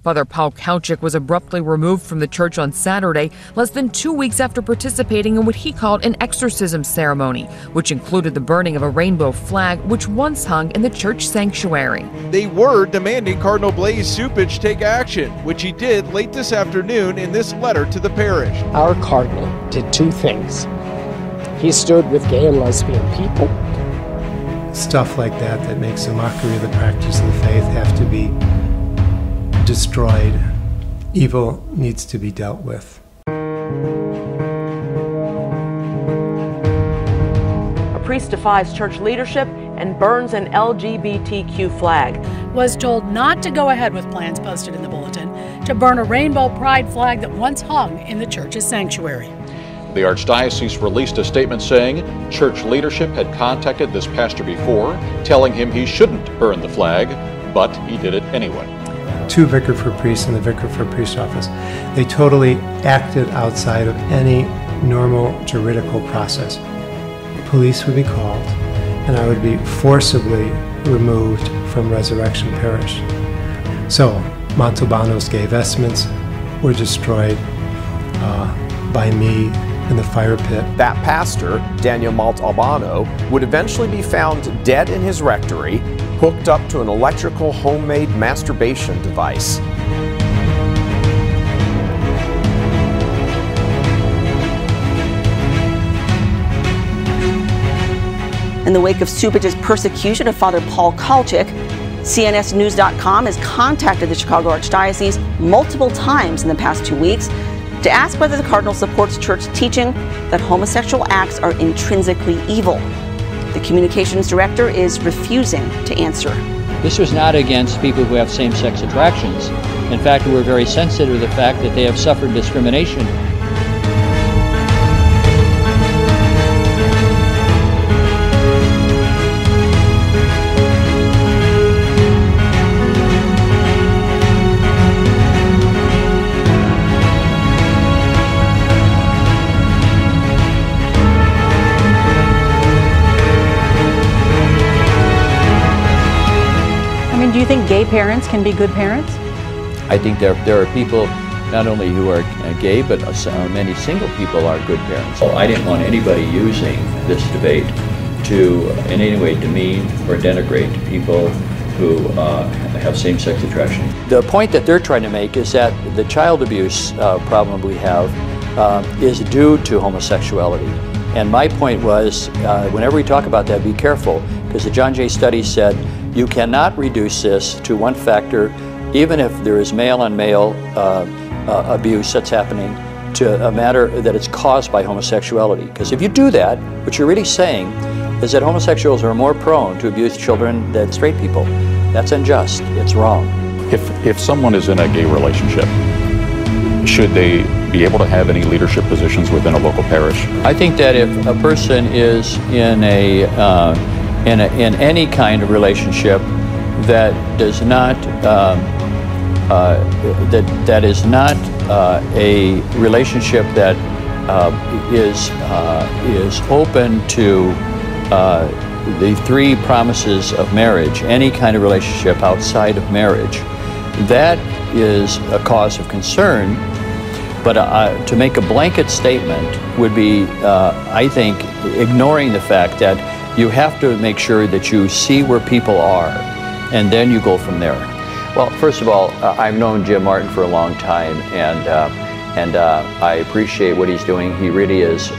Father Paul Kauchik was abruptly removed from the church on Saturday, less than 2 weeks after participating in what he called an exorcism ceremony, which included the burning of a rainbow flag which once hung in the church sanctuary. They were demanding Cardinal Blaž Čupić take action, which he did late this afternoon in this letter to the parish. Our cardinal did two things. He stood with gay and lesbian people. Stuff like that makes a mockery of the practice of the faith have to be destroyed. Evil needs to be dealt with. A priest defies church leadership and burns an LGBTQ flag. Was told not to go ahead with plans posted in the bulletin to burn a rainbow pride flag that once hung in the church's sanctuary. The Archdiocese released a statement saying church leadership had contacted this pastor before, telling him he shouldn't burn the flag, but he did it anyway. Two vicar for priests in the vicar for priest office. They totally acted outside of any normal juridical process. Police would be called, and I would be forcibly removed from Resurrection Parish. So, Montalbano's gay vestments were destroyed by me in the fire pit. That pastor, Daniel Montalbano, would eventually be found dead in his rectory, hooked up to an electrical homemade masturbation device. In the wake of Čupić's persecution of Father Paul Kauchik, CNSnews.com has contacted the Chicago Archdiocese multiple times in the past 2 weeks to ask whether the Cardinal supports church teaching that homosexual acts are intrinsically evil. The communications director is refusing to answer. This was not against people who have same-sex attractions. In fact, we're very sensitive to the fact that they have suffered discrimination. Do you think gay parents can be good parents? I think there are people not only who are gay, but many single people are good parents. I didn't want anybody using this debate to in any way demean or denigrate people who have same-sex attraction. The point that they're trying to make is that the child abuse problem we have is due to homosexuality. And my point was, whenever we talk about that, be careful, because the John Jay study said you cannot reduce this to one factor, even if there is male-on-male abuse that's happening, to a matter that it's caused by homosexuality. Because if you do that, what you're really saying is that homosexuals are more prone to abuse children than straight people. That's unjust. It's wrong. If someone is in a gay relationship, should they be able to have any leadership positions within a local parish? I think that if a person is in any kind of relationship that does not that is not a relationship that is open to the three promises of marriage, any kind of relationship outside of marriage, that is a cause of concern. But to make a blanket statement would be, I think, ignoring the fact that you have to make sure that you see where people are, and then you go from there. Well, first of all, I've known Jim Martin for a long time, and I appreciate what he's doing. He really is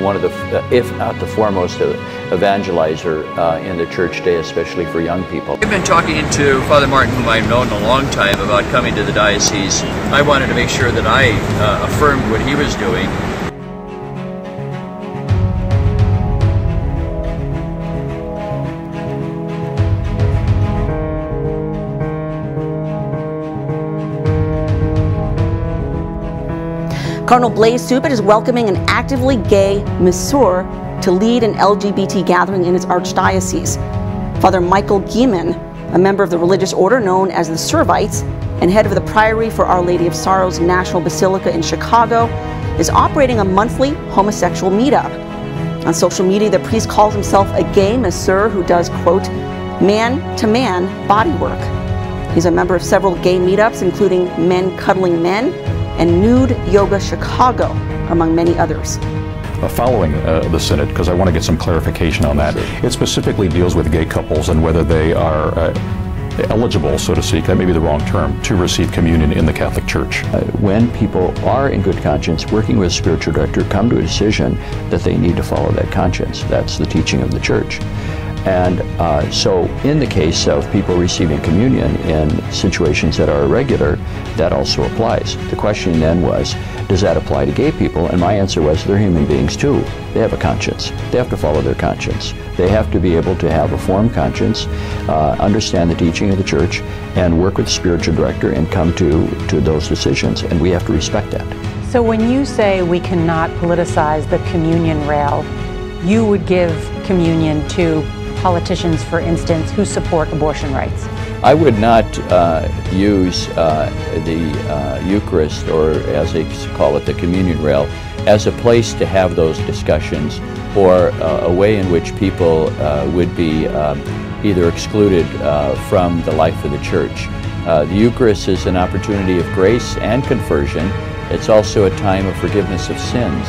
one of the, if not the foremost, evangelizer in the church today, especially for young people. I've been talking to Father Martin, whom I've known a long time, about coming to the diocese. I wanted to make sure that I affirmed what he was doing. Cardinal Blaž Čupić is welcoming an actively gay masseur to lead an LGBT gathering in his archdiocese. Father Michael Gieman, a member of the religious order known as the Servites and head of the Priory for Our Lady of Sorrows National Basilica in Chicago, is operating a monthly homosexual meetup. On social media, the priest calls himself a gay masseur who does, quote, man-to-man body work. He's a member of several gay meetups, including Men Cuddling Men and Nude Yoga Chicago, among many others. Following the Synod, because I want to get some clarification on that, it specifically deals with gay couples and whether they are eligible, so to speak, that may be the wrong term, to receive communion in the Catholic Church. When people are in good conscience, working with a spiritual director, come to a decision that they need to follow that conscience. That's the teaching of the Church. And so in the case of people receiving communion in situations that are irregular, that also applies. The question then was, does that apply to gay people? And my answer was, they're human beings too. They have a conscience. They have to follow their conscience. They have to be able to have a formed conscience, understand the teaching of the Church, and work with the spiritual director and come to those decisions. And we have to respect that. So when you say we cannot politicize the communion rail, you would give communion to politicians, for instance, who support abortion rights? I would not use the Eucharist, or as they call it, the communion rail, as a place to have those discussions, or a way in which people would be either excluded from the life of the Church. The Eucharist is an opportunity of grace and conversion. It's also a time of forgiveness of sins.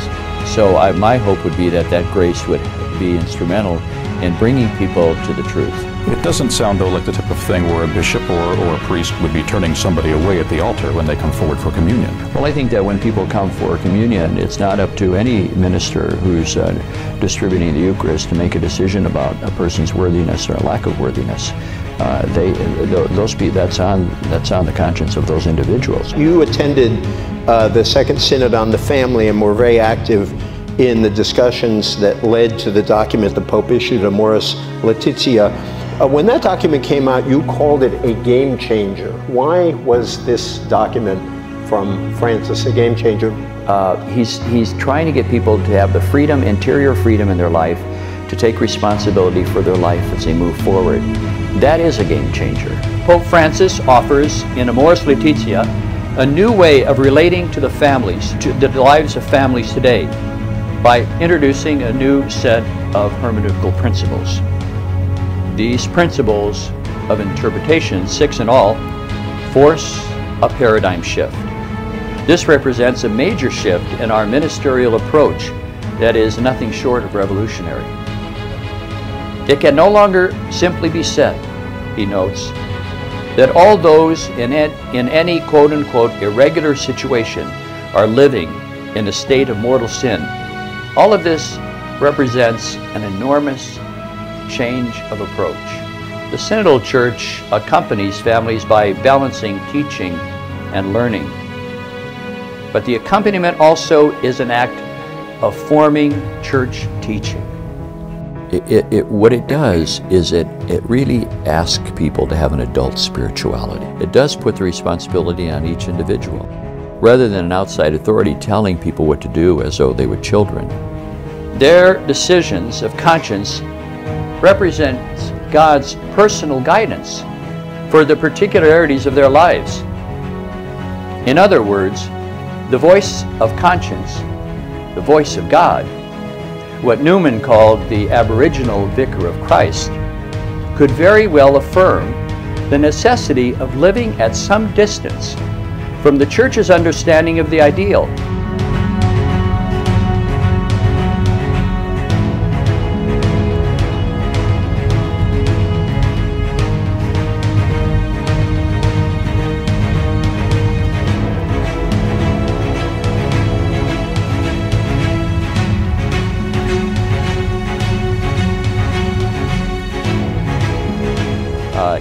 So my hope would be that that grace would be instrumental in bringing people to the truth. It doesn't sound, though, like the type of thing where a bishop or a priest would be turning somebody away at the altar when they come forward for communion. Well, I think that when people come for communion, it's not up to any minister who's distributing the Eucharist to make a decision about a person's worthiness or lack of worthiness. That's on the conscience of those individuals. You attended the Second Synod on the Family and were very active in the discussions that led to the document the Pope issued, Amoris Laetitia. When that document came out, you called it a game changer. Why was this document from Francis a game changer? He's trying to get people to have the freedom, interior freedom in their life, to take responsibility for their life as they move forward. That is a game changer. Pope Francis offers in Amoris Laetitia a new way of relating to the families, to the lives of families today, by introducing a new set of hermeneutical principles. These principles of interpretation, 6 in all, force a paradigm shift. This represents a major shift in our ministerial approach that is nothing short of revolutionary. It can no longer simply be said, he notes, that all those in any quote-unquote irregular situation are living in a state of mortal sin. All of this represents an enormous change of approach. The Synodal Church accompanies families by balancing teaching and learning. But the accompaniment also is an act of forming church teaching. What it does is it really asks people to have an adult spirituality. It does put the responsibility on each individual, rather than an outside authority telling people what to do as though they were children. Their decisions of conscience represents God's personal guidance for the particularities of their lives. In other words, the voice of conscience, the voice of God, what Newman called the aboriginal vicar of Christ, could very well affirm the necessity of living at some distance from the Church's understanding of the ideal.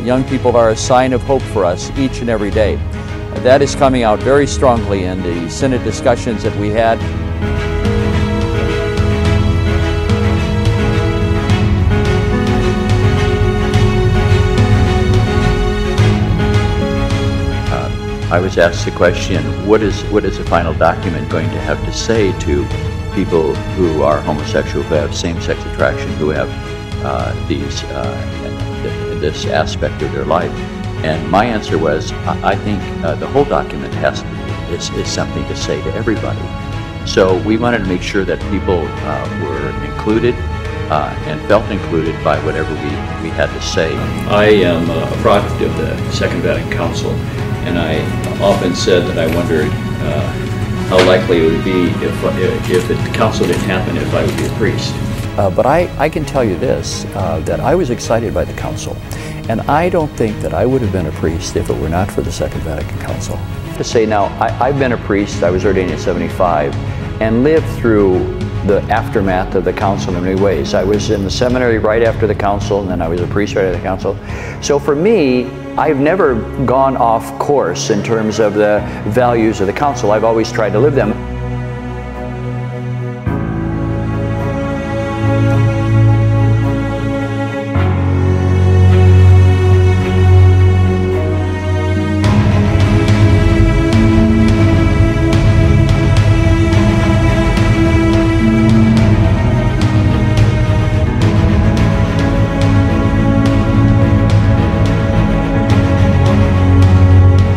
Young people are a sign of hope for us each and every day. That is coming out very strongly in the Synod discussions that we had. I was asked the question, what is the final document going to have to say to people who are homosexual, who have same-sex attraction, who have this aspect of their life? And my answer was, I think the whole document is something to say to everybody. So we wanted to make sure that people were included, and felt included by whatever we had to say. I am a product of the Second Vatican Council, and I often said that I wondered how likely it would be if the council didn't happen, if I would be a priest. But I can tell you this, that I was excited by the council, and I don't think that I would have been a priest if it were not for the Second Vatican Council. To say now, I've been a priest, I was ordained in '75, and lived through the aftermath of the council in many ways. I was in the seminary right after the council, and then I was a priest right after the council. So for me, I've never gone off course in terms of the values of the council. I've always tried to live them.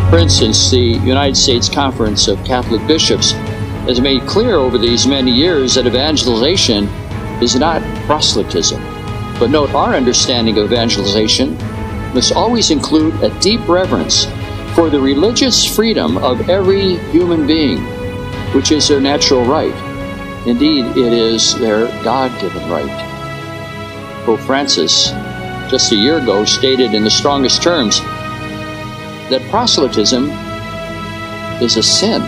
For instance, the United States Conference of Catholic Bishops has made clear over these many years that evangelization is not proselytism. But note, our understanding of evangelization must always include a deep reverence for the religious freedom of every human being, which is their natural right. Indeed, it is their God-given right. Pope Francis, just a year ago, stated in the strongest terms that proselytism is a sin.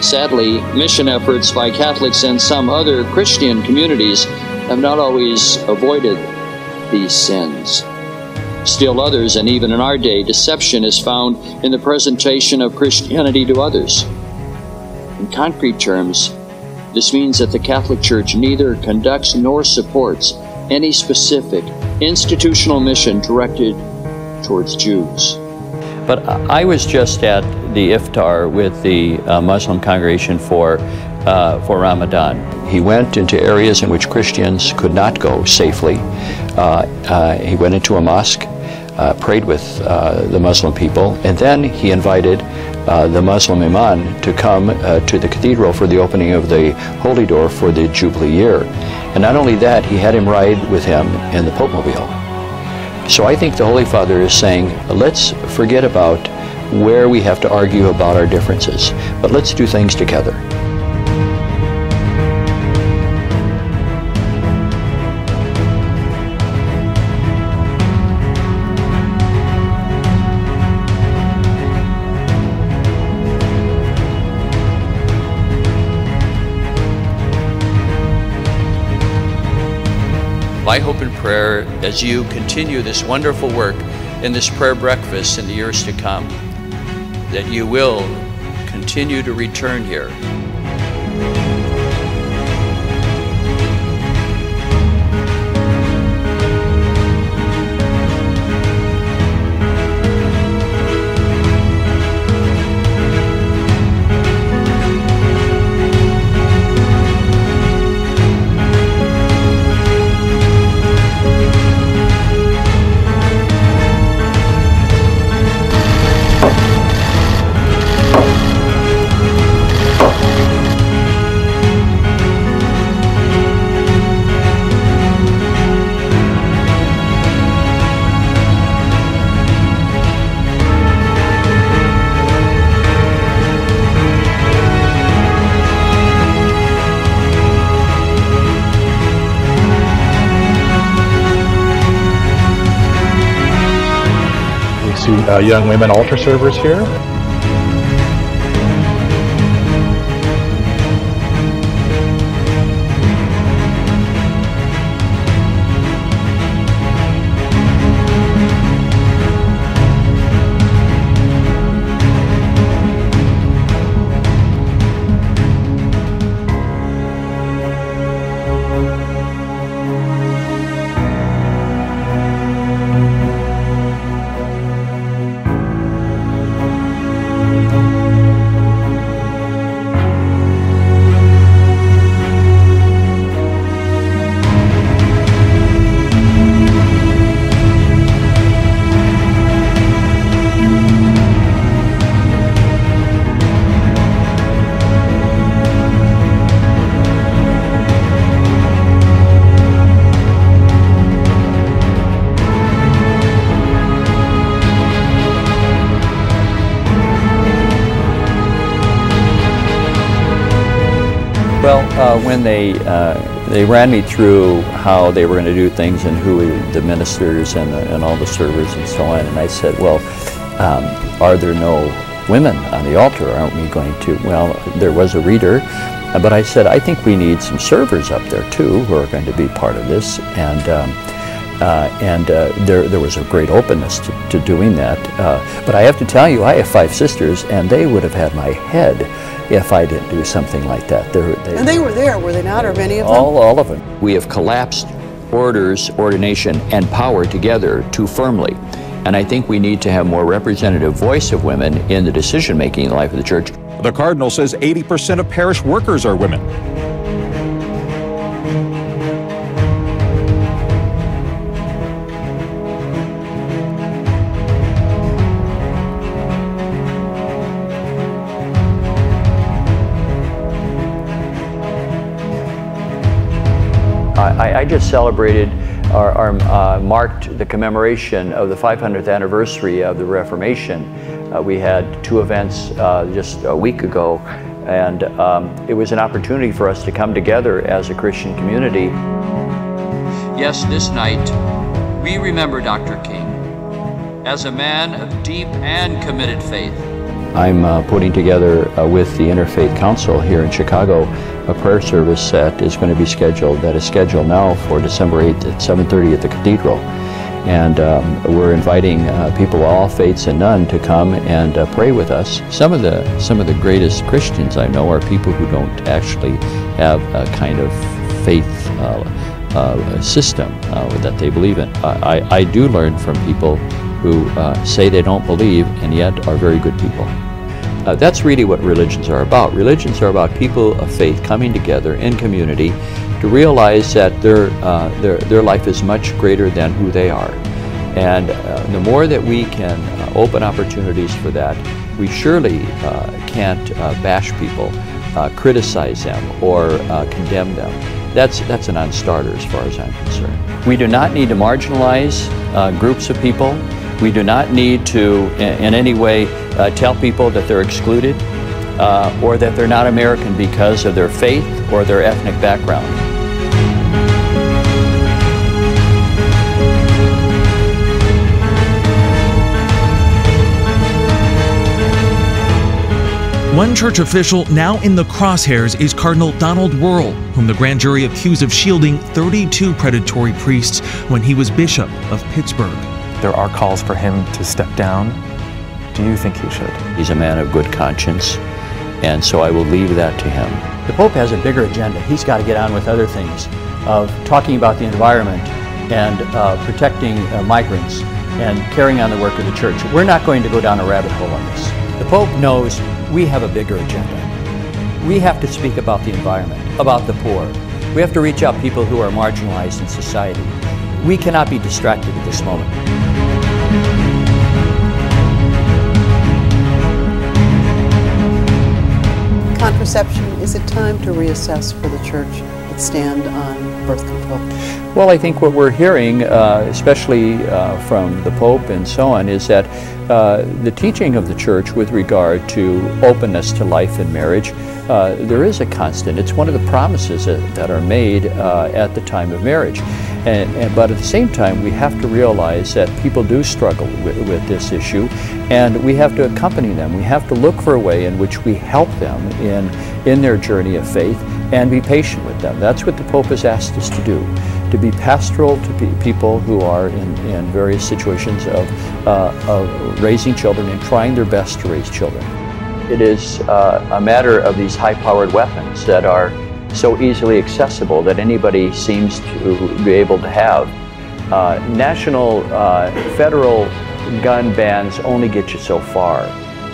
Sadly, mission efforts by Catholics and some other Christian communities have not always avoided these sins. Still others, and even in our day, deception is found in the presentation of Christianity to others. In concrete terms, this means that the Catholic Church neither conducts nor supports any specific institutional mission directed towards Jews. But I was just at the iftar with the Muslim congregation for Ramadan. He went into areas in which Christians could not go safely. He went into a mosque, prayed with the Muslim people, and then he invited the Muslim imam to come to the cathedral for the opening of the Holy Door for the Jubilee year. And not only that, he had him ride with him in the Pope Mobile. So I think the Holy Father is saying, let's forget about where we have to argue about our differences, but let's do things together. My hope and prayer as you continue this wonderful work in this prayer breakfast in the years to come, that you will continue to return here. Young women altar servers here. Well, when they ran me through how they were going to do things and who the ministers and all the servers and so on, and I said, well, are there no women on the altar? Aren't we going to? Well, there was a reader, but I said, I think we need some servers up there too who are going to be part of this, and there was a great openness to doing that. But I have to tell you, I have 5 sisters, and they would have had my head if I didn't do something like that. And they were there, were they not, or many of them? All of them. We have collapsed orders, ordination, and power together too firmly. And I think we need to have more representative voice of women in the decision-making in the life of the church. The Cardinal says 80% of parish workers are women. I just celebrated marked the commemoration of the 500th anniversary of the Reformation. We had 2 events just a week ago, and it was an opportunity for us to come together as a Christian community. Yes, this night we remember Dr. King as a man of deep and committed faith. I'm putting together with the Interfaith Council here in Chicago a prayer service that is going to be scheduled, that is scheduled now for December 8th at 7:30 at the Cathedral. And we're inviting people of all faiths and none to come and pray with us. Some of the greatest Christians I know are people who don't actually have a kind of faith system that they believe in. I do learn from people who say they don't believe and yet are very good people. That's really what religions are about. Religions are about people of faith coming together in community to realize that their life is much greater than who they are. And the more that we can open opportunities for that, we surely can't bash people, criticize them, or condemn them. That's a non-starter as far as I'm concerned. We do not need to marginalize groups of people. We do not need to, in any way, tell people that they're excluded or that they're not American because of their faith or their ethnic background. One church official now in the crosshairs is Cardinal Donald Wuerl, whom the grand jury accused of shielding 32 predatory priests when he was Bishop of Pittsburgh. There are calls for him to step down. Do you think he should? He's a man of good conscience, and so I will leave that to him. The Pope has a bigger agenda. He's got to get on with other things, of talking about the environment and protecting migrants and carrying on the work of the church. We're not going to go down a rabbit hole on this. The Pope knows we have a bigger agenda. We have to speak about the environment, about the poor. We have to reach out people who are marginalized in society. We cannot be distracted at this moment. Contraception, is it time to reassess for the church its stand on birth control? Well, I think what we're hearing, especially from the Pope and so on, is that the teaching of the church with regard to openness to life and marriage, there is a constant. It's one of the promises that are made at the time of marriage. But at the same time, we have to realize that people do struggle with this issue, and we have to accompany them. We have to look for a way in which we help them in their journey of faith and be patient with them. That's what the Pope has asked us to do, to be pastoral to people who are in various situations of raising children and trying their best to raise children. It is a matter of these high-powered weapons that are so easily accessible that anybody seems to be able to have. National, federal gun bans only get you so far.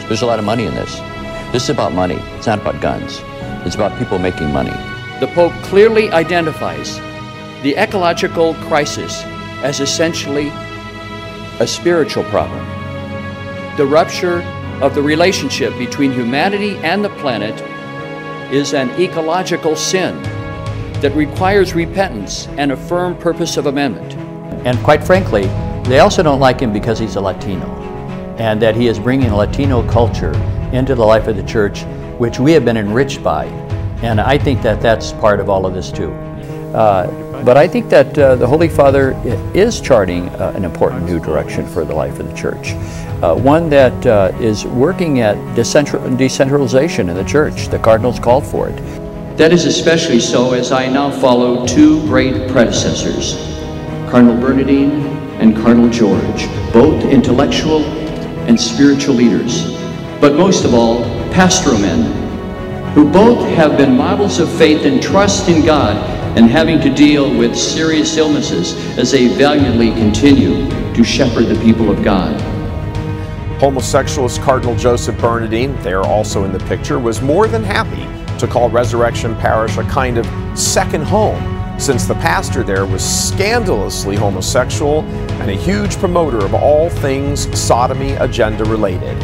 There's a lot of money in this. This is about money. It's not about guns. It's about people making money. The Pope clearly identifies the ecological crisis as essentially a spiritual problem. The rupture of the relationship between humanity and the planet is an ecological sin that requires repentance and a firm purpose of amendment. And quite frankly, they also don't like him because he's a Latino, and that he is bringing Latino culture into the life of the church, which we have been enriched by And I think that that's part of all of this too. But I think that the Holy Father is charting an important new direction for the life of the Church. One that is working at decentralization in the Church. The Cardinals called for it. That is especially so as I now follow two great predecessors, Cardinal Bernardine and Cardinal George, both intellectual and spiritual leaders, but most of all, pastoral men, who both have been models of faith and trust in God and having to deal with serious illnesses as they valiantly continue to shepherd the people of God. Homosexualist Cardinal Joseph Bernardine, there also in the picture, was more than happy to call Resurrection Parish a kind of second home, since the pastor there was scandalously homosexual and a huge promoter of all things sodomy agenda related.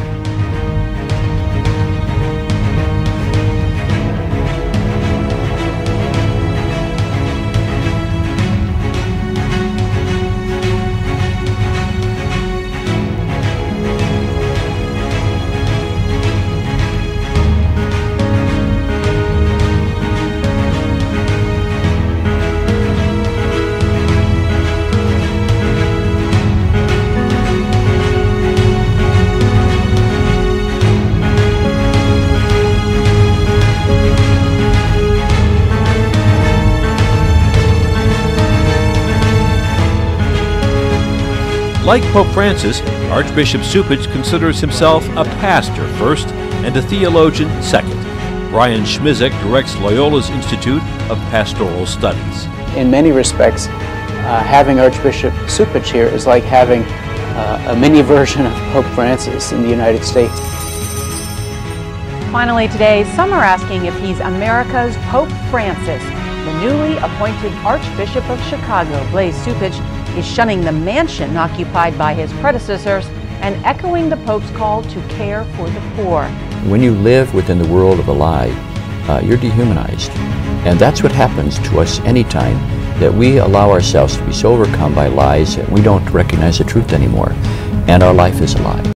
Like Pope Francis, Archbishop Čupić considers himself a pastor first and a theologian second. Brian Schmizek directs Loyola's Institute of Pastoral Studies. In many respects, having Archbishop Čupić here is like having a mini version of Pope Francis in the United States. Finally today, some are asking if he's America's Pope Francis. The newly appointed Archbishop of Chicago, Blaž Čupić, is shunning the mansion occupied by his predecessors and echoing the Pope's call to care for the poor. When you live within the world of a lie, you're dehumanized. And that's what happens to us anytime that we allow ourselves to be so overcome by lies that we don't recognize the truth anymore. And our life is a lie.